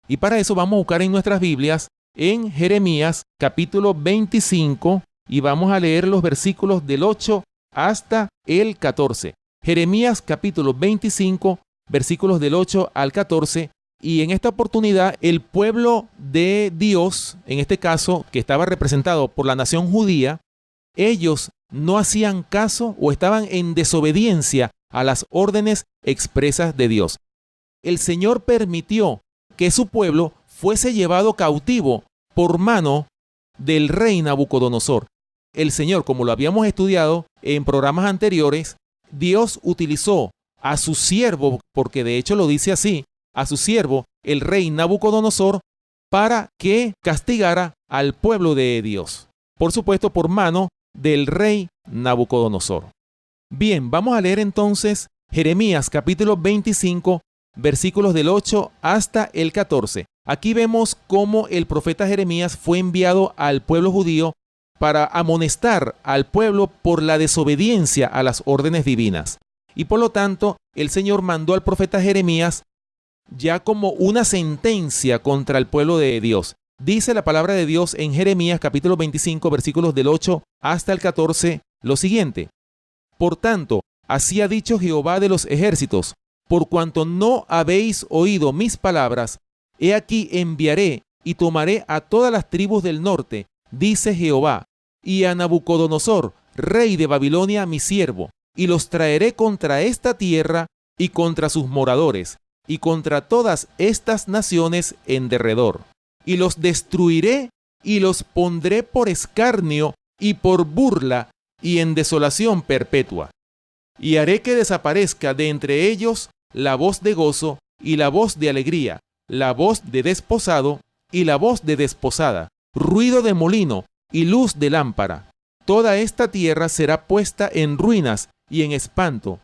Y para eso vamos a buscar en nuestras Biblias en Jeremías capítulo 25 y vamos a leer los versículos del 8 hasta el 14. Jeremías capítulo 25, versículos del 8 al 14. Y en esta oportunidad el pueblo de Dios, en este caso que estaba representado por la nación judía, ellos no hacían caso o estaban en desobediencia a las órdenes expresas de Dios. El Señor permitió que su pueblo fuese llevado cautivo por mano del rey Nabucodonosor. El Señor, como lo habíamos estudiado en programas anteriores, Dios utilizó a su siervo, porque de hecho lo dice así, a su siervo, el rey Nabucodonosor, para que castigara al pueblo de Dios. Por supuesto, por mano del rey Nabucodonosor. Bien, vamos a leer entonces Jeremías capítulo 25, versículos del 8 hasta el 14. Aquí vemos cómo el profeta Jeremías fue enviado al pueblo judío para amonestar al pueblo por la desobediencia a las órdenes divinas. Y por lo tanto, el Señor mandó al profeta Jeremías ya como una sentencia contra el pueblo de Dios. Dice la palabra de Dios en Jeremías capítulo 25, versículos del 8 hasta el 14, lo siguiente. Por tanto, así ha dicho Jehová de los ejércitos, por cuanto no habéis oído mis palabras, he aquí enviaré y tomaré a todas las tribus del norte, dice Jehová, y a Nabucodonosor, rey de Babilonia, mi siervo, y los traeré contra esta tierra y contra sus moradores, y contra todas estas naciones en derredor. Y los destruiré y los pondré por escarnio y por burla y en desolación perpetua. Y haré que desaparezca de entre ellos la voz de gozo y la voz de alegría, la voz de desposado y la voz de desposada, ruido de molino y luz de lámpara. Toda esta tierra será puesta en ruinas y en espanto,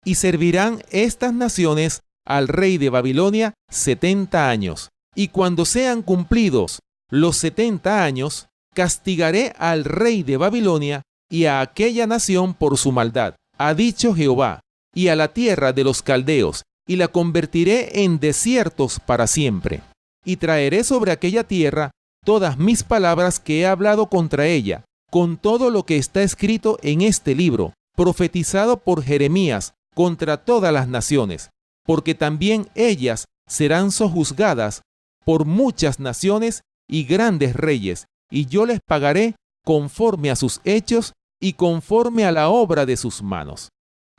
y servirán estas naciones al rey de Babilonia 70 años. Y cuando sean cumplidos los 70 años, castigaré al rey de Babilonia y a aquella nación por su maldad, ha dicho Jehová, y a la tierra de los caldeos, y la convertiré en desiertos para siempre. Y traeré sobre aquella tierra todas mis palabras que he hablado contra ella, con todo lo que está escrito en este libro, profetizado por Jeremías contra todas las naciones, porque también ellas serán sojuzgadas por muchas naciones y grandes reyes, y yo les pagaré conforme a sus hechos y conforme a la obra de sus manos.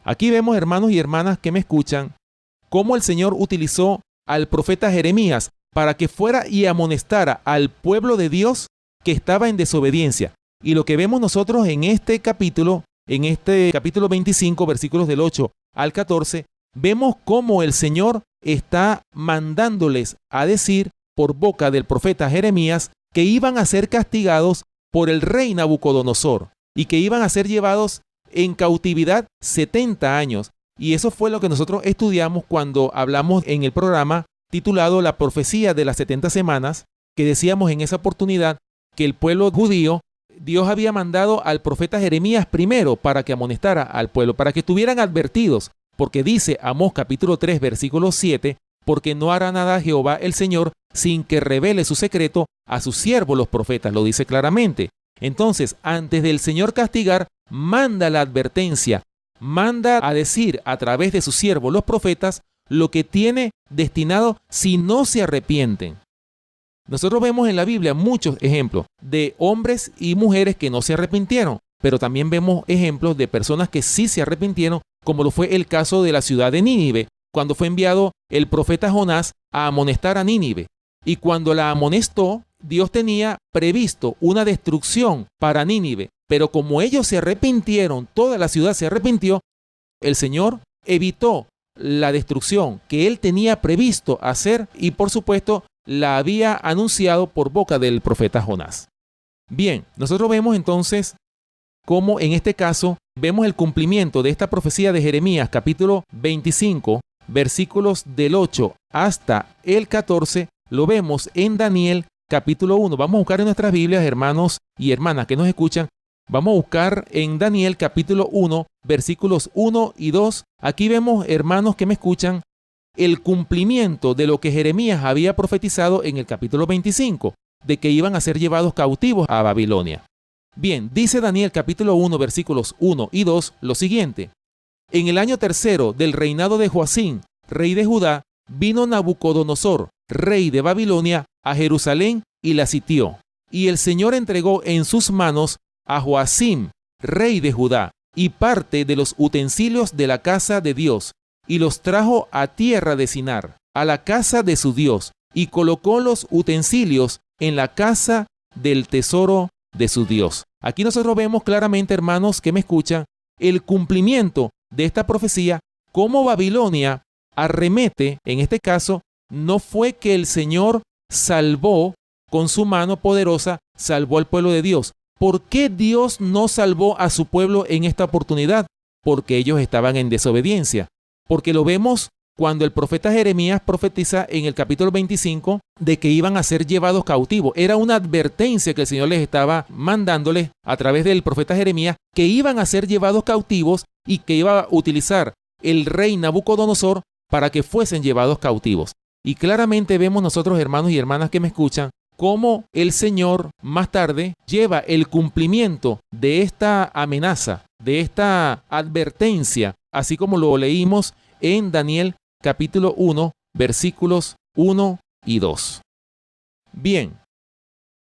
Aquí vemos, hermanos y hermanas que me escuchan, cómo el Señor utilizó al profeta Jeremías para que fuera y amonestara al pueblo de Dios que estaba en desobediencia. Y lo que vemos nosotros en este capítulo 25, versículos del 8 al 14, vemos cómo el Señor está mandándoles a decir por boca del profeta Jeremías que iban a ser castigados por el rey Nabucodonosor y que iban a ser llevados en cautividad 70 años. Y eso fue lo que nosotros estudiamos cuando hablamos en el programa titulado La profecía de las 70 semanas, que decíamos en esa oportunidad que el pueblo judío, Dios había mandado al profeta Jeremías primero para que amonestara al pueblo, para que estuvieran advertidos, porque dice Amós capítulo 3 versículo 7, porque no hará nada Jehová el Señor sin que revele su secreto a sus siervos los profetas, lo dice claramente. Entonces, antes del Señor castigar, manda la advertencia, manda a decir a través de sus siervos los profetas lo que tiene destinado si no se arrepienten. Nosotros vemos en la Biblia muchos ejemplos de hombres y mujeres que no se arrepintieron, pero también vemos ejemplos de personas que sí se arrepintieron, como lo fue el caso de la ciudad de Nínive, cuando fue enviado el profeta Jonás a amonestar a Nínive. Y cuando la amonestó, Dios tenía previsto una destrucción para Nínive, pero como ellos se arrepintieron, toda la ciudad se arrepintió, el Señor evitó la destrucción que él tenía previsto hacer y por supuesto la había anunciado por boca del profeta Jonás. Bien, nosotros vemos entonces cómo en este caso vemos el cumplimiento de esta profecía de Jeremías capítulo 25, versículos del 8 hasta el 14, lo vemos en Daniel capítulo 1. Vamos a buscar en nuestras Biblias, hermanos y hermanas que nos escuchan, vamos a buscar en Daniel capítulo 1, versículos 1 y 2. Aquí vemos, hermanos que me escuchan, el cumplimiento de lo que Jeremías había profetizado en el capítulo 25, de que iban a ser llevados cautivos a Babilonia. Bien, dice Daniel capítulo 1, versículos 1 y 2 lo siguiente. En el año tercero del reinado de Joacim, rey de Judá, vino Nabucodonosor, rey de Babilonia, a Jerusalén y la sitió. Y el Señor entregó en sus manos a Joacim, rey de Judá, y parte de los utensilios de la casa de Dios, y los trajo a tierra de Sinar, a la casa de su Dios, y colocó los utensilios en la casa del tesoro de su Dios. Aquí nosotros vemos claramente, hermanos que me escuchan, el cumplimiento de esta profecía, cómo Babilonia arremete. En este caso, no fue que el Señor salvó con su mano poderosa, salvó al pueblo de Dios. ¿Por qué Dios no salvó a su pueblo en esta oportunidad? Porque ellos estaban en desobediencia. Porque lo vemos cuando el profeta Jeremías profetiza en el capítulo 25 de que iban a ser llevados cautivos. Era una advertencia que el Señor les estaba mandándoles a través del profeta Jeremías, que iban a ser llevados cautivos y que iba a utilizar el rey Nabucodonosor para que fuesen llevados cautivos. Y claramente vemos nosotros, hermanos y hermanas que me escuchan, cómo el Señor más tarde lleva el cumplimiento de esta amenaza, de esta advertencia, así como lo leímos en Daniel capítulo 1, versículos 1 y 2. Bien,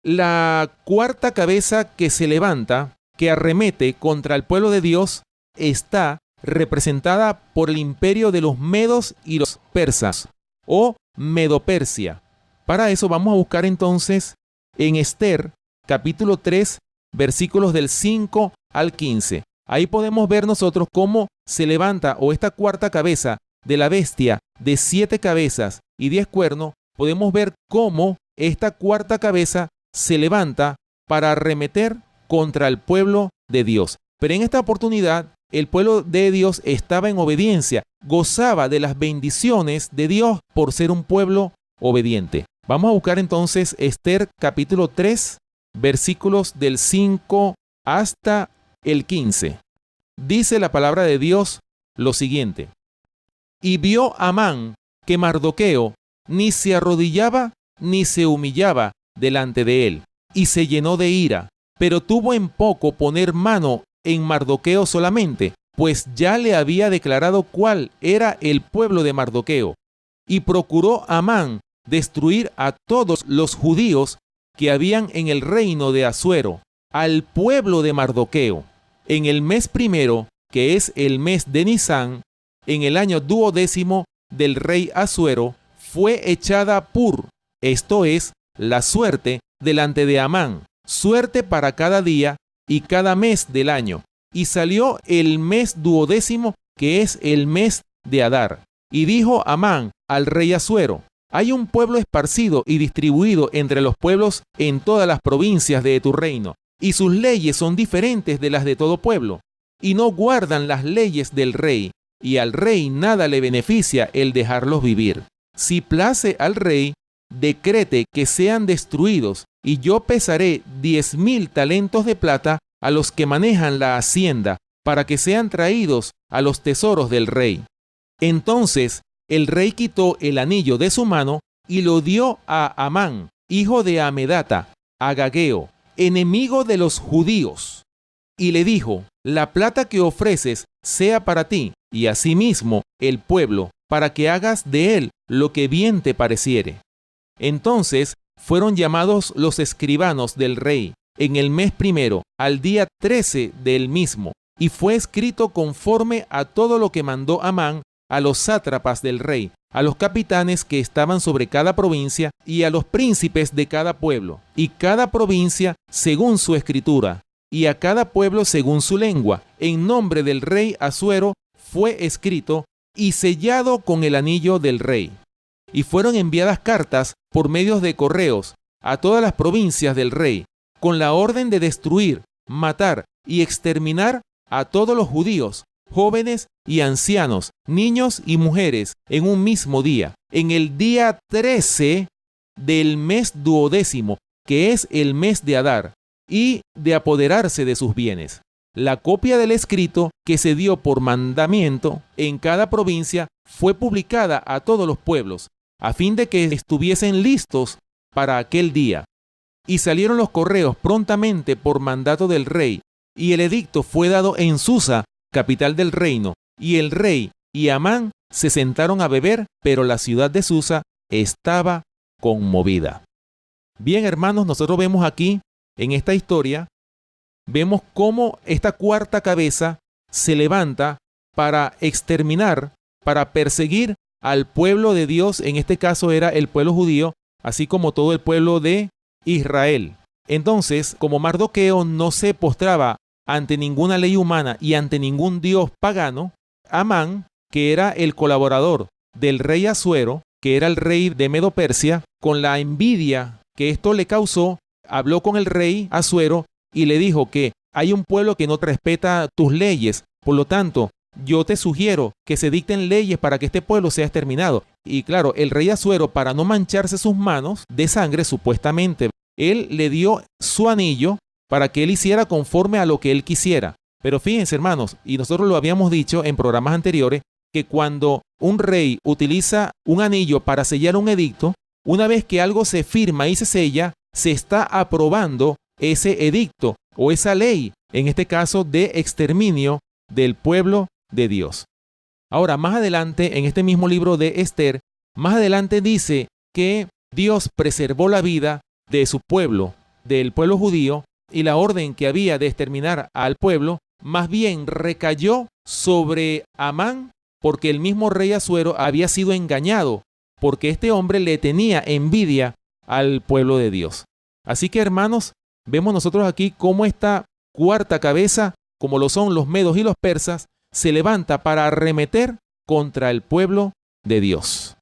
la cuarta cabeza que se levanta, que arremete contra el pueblo de Dios, está representada por el imperio de los medos y los persas, o Medo-Persia. Para eso vamos a buscar entonces en Esther, capítulo 3, versículos del 5 al 15. Ahí podemos ver nosotros cómo se levanta, o esta cuarta cabeza de la bestia de 7 cabezas y 10 cuernos, podemos ver cómo esta cuarta cabeza se levanta para arremeter contra el pueblo de Dios. Pero en esta oportunidad, el pueblo de Dios estaba en obediencia, gozaba de las bendiciones de Dios por ser un pueblo obediente. Vamos a buscar entonces Esther capítulo 3, versículos del 5 hasta el 15. Dice la palabra de Dios lo siguiente: y vio Amán que Mardoqueo ni se arrodillaba ni se humillaba delante de él, y se llenó de ira, pero tuvo en poco poner mano en Mardoqueo solamente, pues ya le había declarado cuál era el pueblo de Mardoqueo, y procuró Amán destruir a todos los judíos que habían en el reino de Asuero, al pueblo de Mardoqueo. En el mes primero, que es el mes de Nisán, en el año 12º del rey Asuero, fue echada Pur, esto es, la suerte, delante de Amán, suerte para cada día y cada mes del año. Y salió el mes 12º, que es el mes de Adar. Y dijo Amán al rey Asuero: hay un pueblo esparcido y distribuido entre los pueblos en todas las provincias de tu reino, y sus leyes son diferentes de las de todo pueblo, y no guardan las leyes del rey, y al rey nada le beneficia el dejarlos vivir. Si place al rey, decrete que sean destruidos, y yo pesaré 10,000 talentos de plata a los que manejan la hacienda, para que sean traídos a los tesoros del rey. Entonces el rey quitó el anillo de su mano y lo dio a Amán, hijo de Amedata, agageo, enemigo de los judíos, y le dijo: la plata que ofreces sea para ti, y asimismo el pueblo, para que hagas de él lo que bien te pareciere. Entonces fueron llamados los escribanos del rey en el mes primero, al día 13 del mismo, y fue escrito conforme a todo lo que mandó Amán a los sátrapas del rey, a los capitanes que estaban sobre cada provincia, y a los príncipes de cada pueblo, y cada provincia según su escritura, y a cada pueblo según su lengua, en nombre del rey Asuero fue escrito y sellado con el anillo del rey. Y fueron enviadas cartas por medios de correos a todas las provincias del rey, con la orden de destruir, matar y exterminar a todos los judíos, jóvenes y ancianos, niños y mujeres, en un mismo día, en el día 13 del mes 12º, que es el mes de Adar, y de apoderarse de sus bienes. La copia del escrito que se dio por mandamiento en cada provincia fue publicada a todos los pueblos, a fin de que estuviesen listos para aquel día. Y salieron los correos prontamente por mandato del rey, y el edicto fue dado en Susa, capital del reino, y el rey y Amán se sentaron a beber, pero la ciudad de Susa estaba conmovida. Bien, hermanos, nosotros vemos aquí, en esta historia, vemos cómo esta cuarta cabeza se levanta para exterminar, para perseguir al pueblo de Dios. En este caso era el pueblo judío, así como todo el pueblo de Israel. Entonces, como Mardoqueo no se postraba ante ninguna ley humana y ante ningún dios pagano, Amán, que era el colaborador del rey Asuero, que era el rey de Medo-Persia, con la envidia que esto le causó, habló con el rey Asuero y le dijo que hay un pueblo que no respeta tus leyes, por lo tanto, yo te sugiero que se dicten leyes para que este pueblo sea exterminado. Y claro, el rey Asuero, para no mancharse sus manos de sangre, supuestamente, él le dio su anillo para que él hiciera conforme a lo que él quisiera. Pero fíjense, hermanos, y nosotros lo habíamos dicho en programas anteriores, que cuando un rey utiliza un anillo para sellar un edicto, una vez que algo se firma y se sella, se está aprobando ese edicto o esa ley, en este caso de exterminio del pueblo de Dios. Ahora, más adelante, en este mismo libro de Esther, más adelante dice que Dios preservó la vida de su pueblo, del pueblo judío, y la orden que había de exterminar al pueblo, más bien recayó sobre Amán, porque el mismo rey Asuero había sido engañado, porque este hombre le tenía envidia al pueblo de Dios. Así que, hermanos, vemos nosotros aquí cómo esta cuarta cabeza, como lo son los medos y los persas, se levanta para arremeter contra el pueblo de Dios.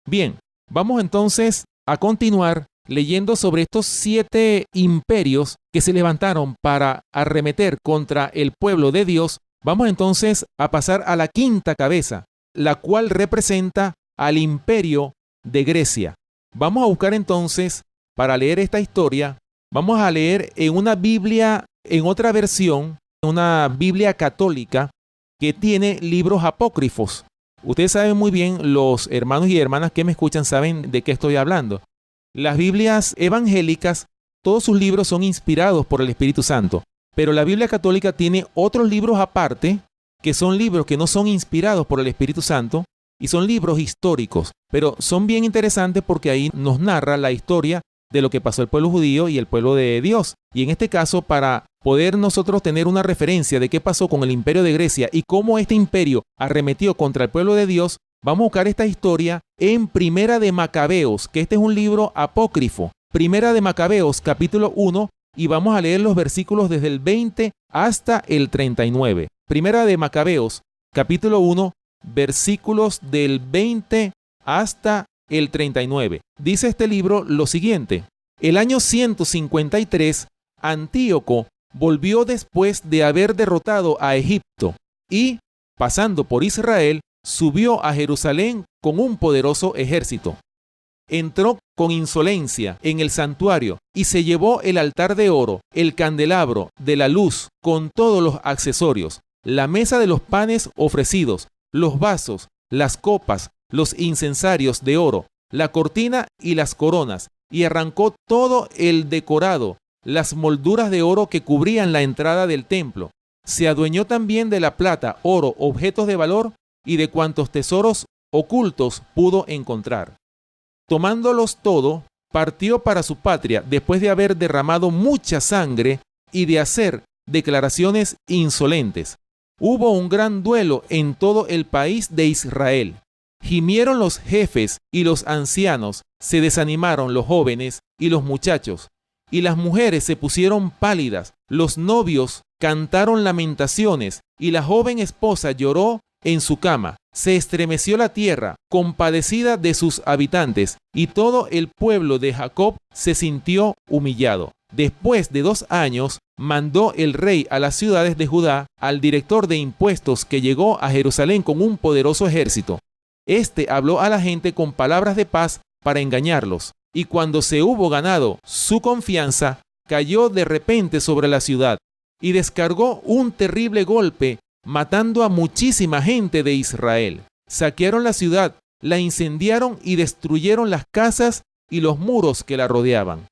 Bien, vamos entonces a continuar leyendo sobre estos 7 imperios que se levantaron para arremeter contra el pueblo de Dios. Vamos entonces a pasar a la quinta cabeza, la cual representa al imperio de Grecia. Vamos a buscar entonces, para leer esta historia, vamos a leer en una Biblia, en otra versión, una Biblia católica que tiene libros apócrifos. Ustedes saben muy bien, los hermanos y hermanas que me escuchan saben de qué estoy hablando. Las Biblias evangélicas, todos sus libros son inspirados por el Espíritu Santo, pero la Biblia católica tiene otros libros aparte, que son libros que no son inspirados por el Espíritu Santo, y son libros históricos, pero son bien interesantes porque ahí nos narra la historia de lo que pasó el pueblo judío y el pueblo de Dios. Y en este caso, para poder nosotros tener una referencia de qué pasó con el imperio de Grecia y cómo este imperio arremetió contra el pueblo de Dios, vamos a buscar esta historia en Primera de Macabeos, que este es un libro apócrifo. Primera de Macabeos, capítulo 1, y vamos a leer los versículos desde el 20 hasta el 39. Primera de Macabeos, capítulo 1, versículos del 20 hasta el 39. Dice este libro lo siguiente: el año 153, Antíoco volvió después de haber derrotado a Egipto y, pasando por Israel, subió a Jerusalén con un poderoso ejército. Entró con insolencia en el santuario y se llevó el altar de oro, el candelabro de la luz con todos los accesorios, la mesa de los panes ofrecidos, los vasos, las copas, los incensarios de oro, la cortina y las coronas, y arrancó todo el decorado, las molduras de oro que cubrían la entrada del templo. Se adueñó también de la plata, oro, objetos de valor y de cuantos tesoros ocultos pudo encontrar. Tomándolos todo, partió para su patria después de haber derramado mucha sangre y de hacer declaraciones insolentes. Hubo un gran duelo en todo el país de Israel. Gimieron los jefes y los ancianos, se desanimaron los jóvenes y los muchachos, y las mujeres se pusieron pálidas, los novios cantaron lamentaciones, y la joven esposa lloró en su cama. Se estremeció la tierra, compadecida de sus habitantes, y todo el pueblo de Jacob se sintió humillado. Después de 2 años, mandó el rey a las ciudades de Judá al director de impuestos que llegó a Jerusalén con un poderoso ejército. Este habló a la gente con palabras de paz para engañarlos, y cuando se hubo ganado su confianza, cayó de repente sobre la ciudad y descargó un terrible golpe, matando a muchísima gente de Israel. Saquearon la ciudad, la incendiaron y destruyeron las casas y los muros que la rodeaban.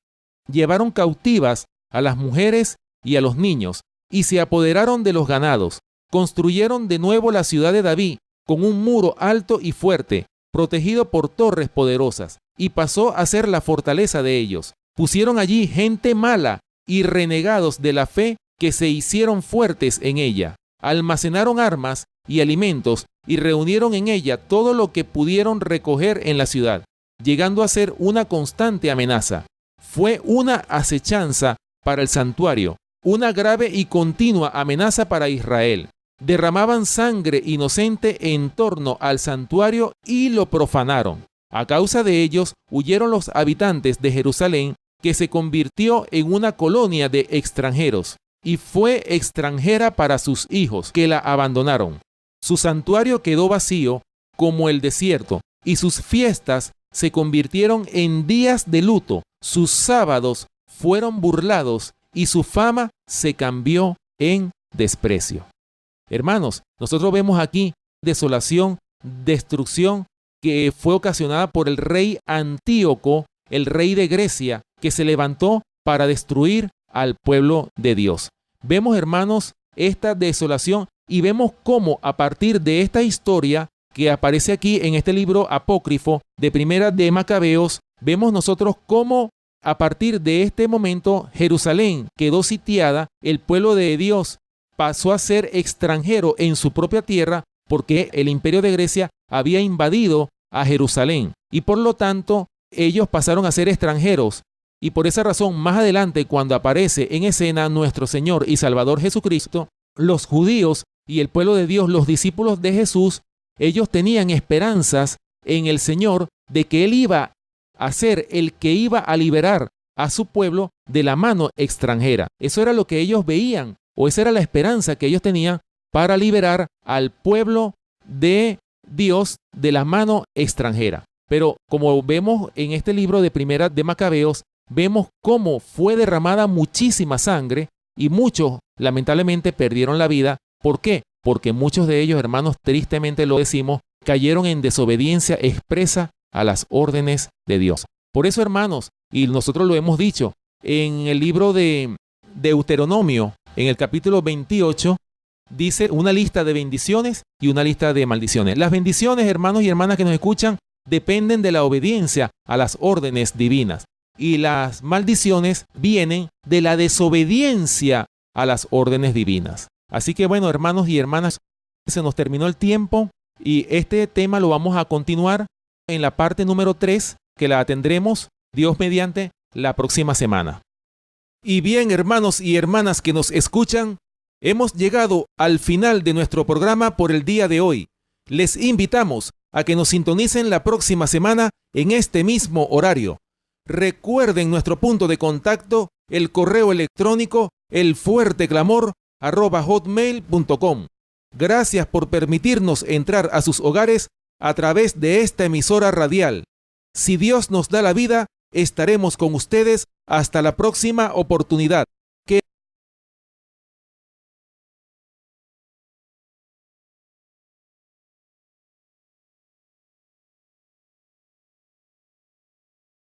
Llevaron cautivas a las mujeres y a los niños, y se apoderaron de los ganados. Construyeron de nuevo la ciudad de David, con un muro alto y fuerte, protegido por torres poderosas, y pasó a ser la fortaleza de ellos. Pusieron allí gente mala y renegados de la fe que se hicieron fuertes en ella. Almacenaron armas y alimentos y reunieron en ella todo lo que pudieron recoger en la ciudad, llegando a ser una constante amenaza. fue una acechanza para el santuario, una grave y continua amenaza para Israel. Derramaban sangre inocente en torno al santuario y lo profanaron. A causa de ellos, huyeron los habitantes de Jerusalén, que se convirtió en una colonia de extranjeros, y fue extranjera para sus hijos, que la abandonaron. Su santuario quedó vacío como el desierto, y sus fiestas se convirtieron en días de luto. Sus sábados fueron burlados, y su fama se cambió en desprecio. Hermanos, nosotros vemos aquí desolación, destrucción que fue ocasionada por el rey Antíoco, el rey de Grecia, que se levantó para destruir al pueblo de Dios. Vemos, hermanos, esta desolación y vemos cómo a partir de esta historia que aparece aquí en este libro apócrifo de Primera de Macabeos, vemos nosotros cómo a partir de este momento Jerusalén quedó sitiada, el pueblo de Dios pasó a ser extranjero en su propia tierra porque el imperio de Grecia había invadido a Jerusalén y por lo tanto ellos pasaron a ser extranjeros. Y por esa razón, más adelante, cuando aparece en escena nuestro Señor y Salvador Jesucristo, los judíos y el pueblo de Dios, los discípulos de Jesús, ellos tenían esperanzas en el Señor de que Él iba a ser el que iba a liberar a su pueblo de la mano extranjera. Eso era lo que ellos veían, o esa era la esperanza que ellos tenían para liberar al pueblo de Dios de la mano extranjera. Pero como vemos en este libro de Primera de Macabeos, vemos cómo fue derramada muchísima sangre y muchos lamentablemente perdieron la vida. ¿Por qué? Porque muchos de ellos, hermanos, tristemente lo decimos, cayeron en desobediencia expresa a las órdenes de Dios. Por eso, hermanos, y nosotros lo hemos dicho, en el libro de Deuteronomio, en el capítulo 28, dice una lista de bendiciones y una lista de maldiciones. Las bendiciones, hermanos y hermanas que nos escuchan, dependen de la obediencia a las órdenes divinas. Y las maldiciones vienen de la desobediencia a las órdenes divinas. Así que bueno, hermanos y hermanas, se nos terminó el tiempo y este tema lo vamos a continuar en la parte número 3, que la tendremos, Dios mediante, la próxima semana. Y bien, hermanos y hermanas que nos escuchan, hemos llegado al final de nuestro programa por el día de hoy. Les invitamos a que nos sintonicen la próxima semana en este mismo horario. Recuerden nuestro punto de contacto, el correo electrónico elfuerteclamor@hotmail.com. Gracias por permitirnos entrar a sus hogares a través de esta emisora radial. Si Dios nos da la vida, estaremos con ustedes hasta la próxima oportunidad.